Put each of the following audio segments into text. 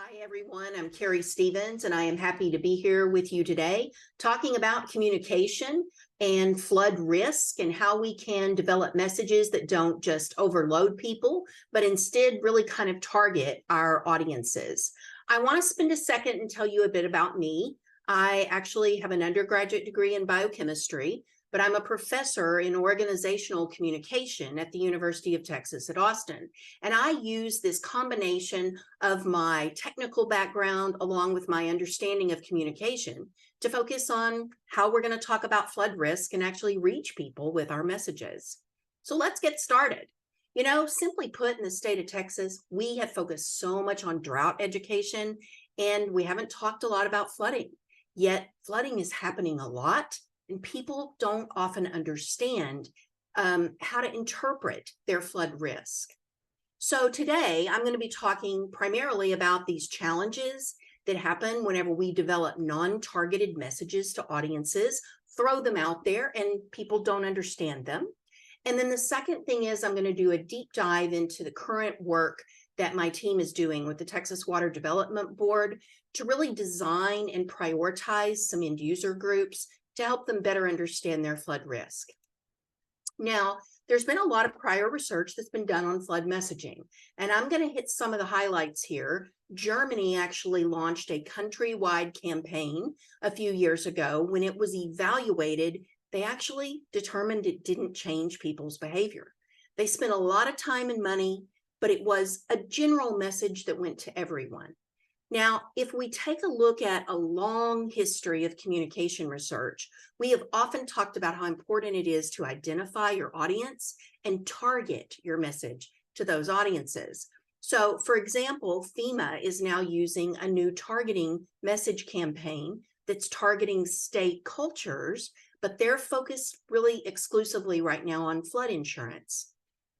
Hi, everyone. I'm Keri Stevens, and I am happy to be here with you today talking about communication and flood risk and how we can develop messages that don't just overload people, but instead really kind of target our audiences. I want to spend a second and tell you a bit about me. I actually have an undergraduate degree in biochemistry, but I'm a professor in organizational communication at the University of Texas at Austin. And I use this combination of my technical background along with my understanding of communication to focus on how we're going to talk about flood risk and actually reach people with our messages. So let's get started. You know, simply put, in the state of Texas, we have focused so much on drought education, and we haven't talked a lot about flooding. Yet flooding is happening a lot, and people don't often understand how to interpret their flood risk. So today I'm going to be talking primarily about these challenges that happen whenever we develop non-targeted messages to audiences, throw them out there, and people don't understand them. And then the second thing is I'm going to do a deep dive into the current work that my team is doing with the Texas Water Development Board to really design and prioritize some end user groups to help them better understand their flood risk. Now, there's been a lot of prior research that's been done on flood messaging, and I'm going to hit some of the highlights here. Germany actually launched a countrywide campaign a few years ago. When it was evaluated, they actually determined it didn't change people's behavior. They spent a lot of time and money, but it was a general message that went to everyone. Now, if we take a look at a long history of communication research, we have often talked about how important it is to identify your audience and target your message to those audiences. So, for example, FEMA is now using a new targeting message campaign that's targeting state cultures, but they're focused really exclusively right now on flood insurance.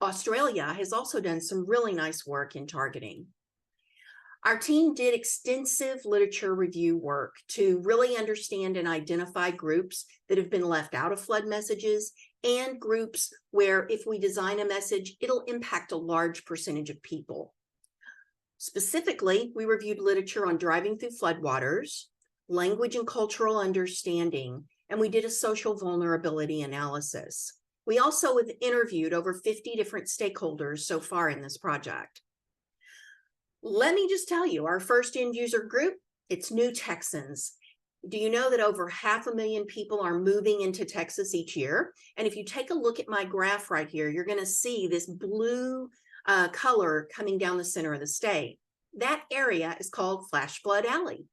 Australia has also done some really nice work in targeting. Our team did extensive literature review work to really understand and identify groups that have been left out of flood messages and groups where if we design a message, it'll impact a large percentage of people. Specifically, we reviewed literature on driving through floodwaters, language and cultural understanding, and we did a social vulnerability analysis. We also have interviewed over 50 different stakeholders so far in this project. Let me just tell you, our first end user group, it's new Texans. Do you know that over 500,000 people are moving into Texas each year? And if you take a look at my graph right here, you're going to see this blue color coming down the center of the state. That area is called Flash Flood Alley.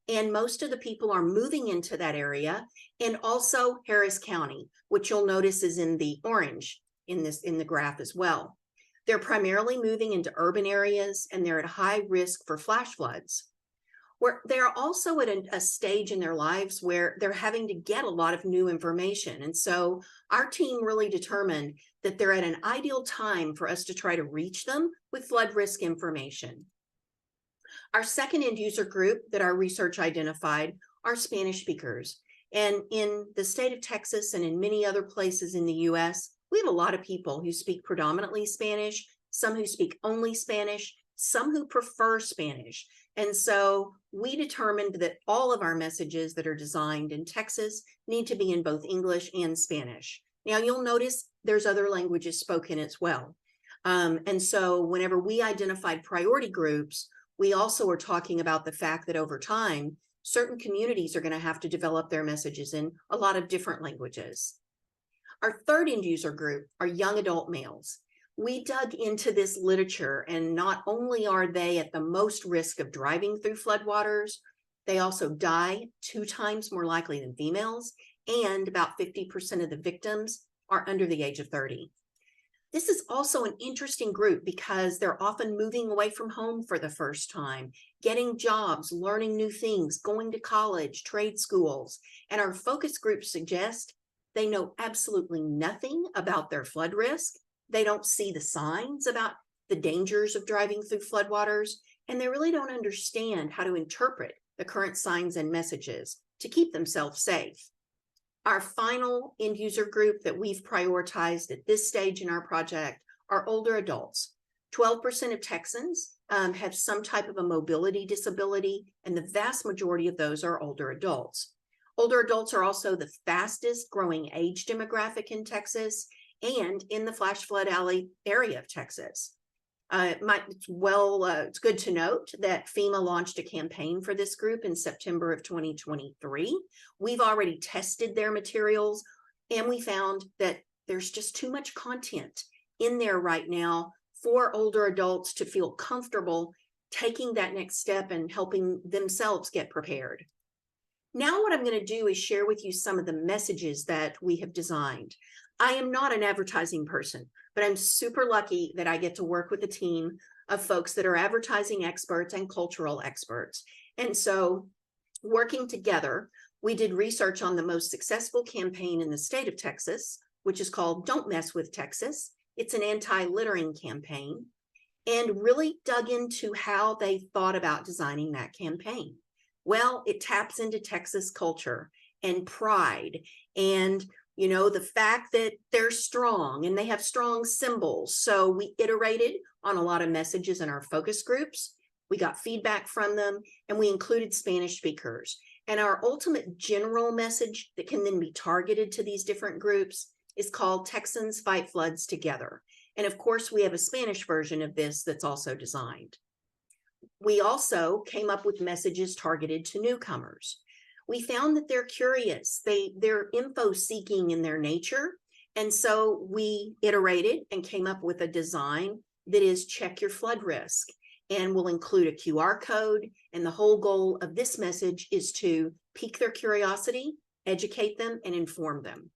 And most of the people are moving into that area, and also Harris County, which you'll notice is in the orange in the graph as well. They're primarily moving into urban areas, and they're at high risk for flash floods. They're also at a stage in their lives where they're having to get a lot of new information. And so our team really determined that they're at an ideal time for us to try to reach them with flood risk information. Our second end user group that our research identified are Spanish speakers. And in the state of Texas and in many other places in the US, we have a lot of people who speak predominantly Spanish, some who speak only Spanish, some who prefer Spanish. And so we determined that all of our messages that are designed in Texas need to be in both English and Spanish. Now, you'll notice there's other languages spoken as well. And so whenever we identified priority groups, we also are talking about the fact that over time, certain communities are going to have to develop their messages in a lot of different languages. Our third end user group are young adult males. We dug into this literature, and not only are they at the most risk of driving through floodwaters, they also die 2 times more likely than females, and about 50% of the victims are under the age of 30. This is also an interesting group because they're often moving away from home for the first time, getting jobs, learning new things, going to college, trade schools, and our focus groups suggest they know absolutely nothing about their flood risk. They don't see the signs about the dangers of driving through floodwaters, and they really don't understand how to interpret the current signs and messages to keep themselves safe. Our final end user group that we've prioritized at this stage in our project are older adults. 12% of Texans have some type of a mobility disability, and the vast majority of those are older adults. Older adults are also the fastest growing age demographic in Texas and in the flash flood alley area of Texas. It's good to note that FEMA launched a campaign for this group in September of 2023. We've already tested their materials, and we found that there's just too much content in there right now for older adults to feel comfortable taking that next step and helping themselves get prepared. Now what I'm going to do is share with you some of the messages that we have designed. I am not an advertising person, but I'm super lucky that I get to work with a team of folks that are advertising experts and cultural experts. And so working together, we did research on the most successful campaign in the state of Texas, which is called Don't Mess with Texas. It's an anti-littering campaign, and really dug into how they thought about designing that campaign. Well, it taps into Texas culture and pride and, the fact that they're strong and they have strong symbols. So we iterated on a lot of messages in our focus groups. We got feedback from them, and we included Spanish speakers. And our ultimate general message that can then be targeted to these different groups is called Texans Fight Floods Together. And of course, we have a Spanish version of this that's also designed. We also came up with messages targeted to newcomers. We found that they're curious, they're info seeking in their nature. And so we iterated and came up with a design that is check your flood risk, and will include a QR code. And the whole goal of this message is to pique their curiosity, educate them, and inform them.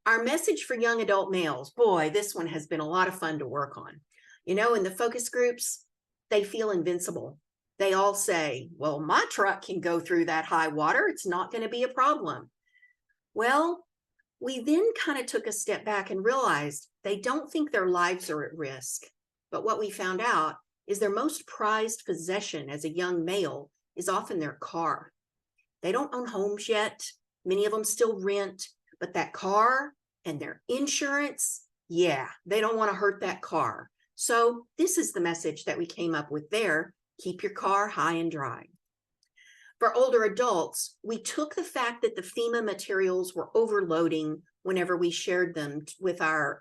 Our message for young adult males, boy, this one has been a lot of fun to work on. In the focus groups, they feel invincible. They all say, well, my truck can go through that high water. It's not going to be a problem. Well, we then kind of took a step back and realized they don't think their lives are at risk. But what we found out is their most prized possession as a young male is often their car. They don't own homes yet. Many of them still rent, but that car and their insurance, yeah, they don't want to hurt that car. So this is the message that we came up with there. Keep your car high and dry. For older adults, we took the fact that the FEMA materials were overloading whenever we shared them with our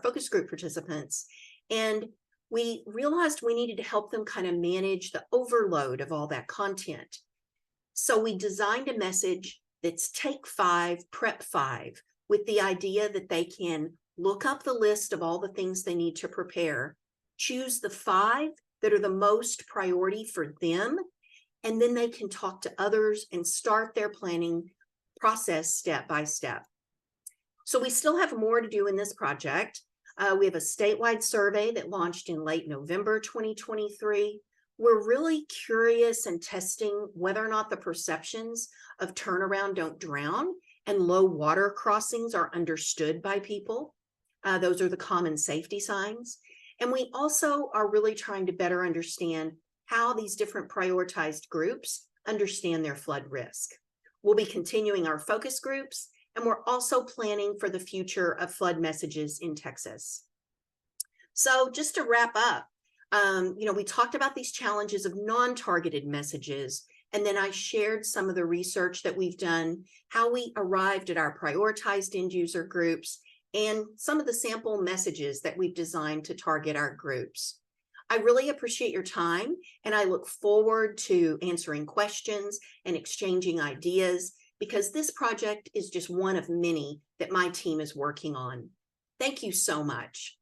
focus group participants. And we realized we needed to help them kind of manage the overload of all that content. So we designed a message that's Take 5, Prep 5, with the idea that they can look up the list of all the things they need to prepare, choose the 5 that are the most priority for them, and then they can talk to others and start their planning process step by step. So we still have more to do in this project. We have a statewide survey that launched in late November 2023. We're really curious and testing whether or not the perceptions of turnaround don't drown and low water crossings are understood by people. Those are the common safety signs. And we also are really trying to better understand how these different prioritized groups understand their flood risk. We'll be continuing our focus groups, and we're also planning for the future of flood messages in Texas. So just to wrap up, we talked about these challenges of non-targeted messages, and then I shared some of the research that we've done, how we arrived at our prioritized end user groups, and some of the sample messages that we've designed to target our groups. I really appreciate your time, and I look forward to answering questions and exchanging ideas, because this project is just one of many that my team is working on. Thank you so much.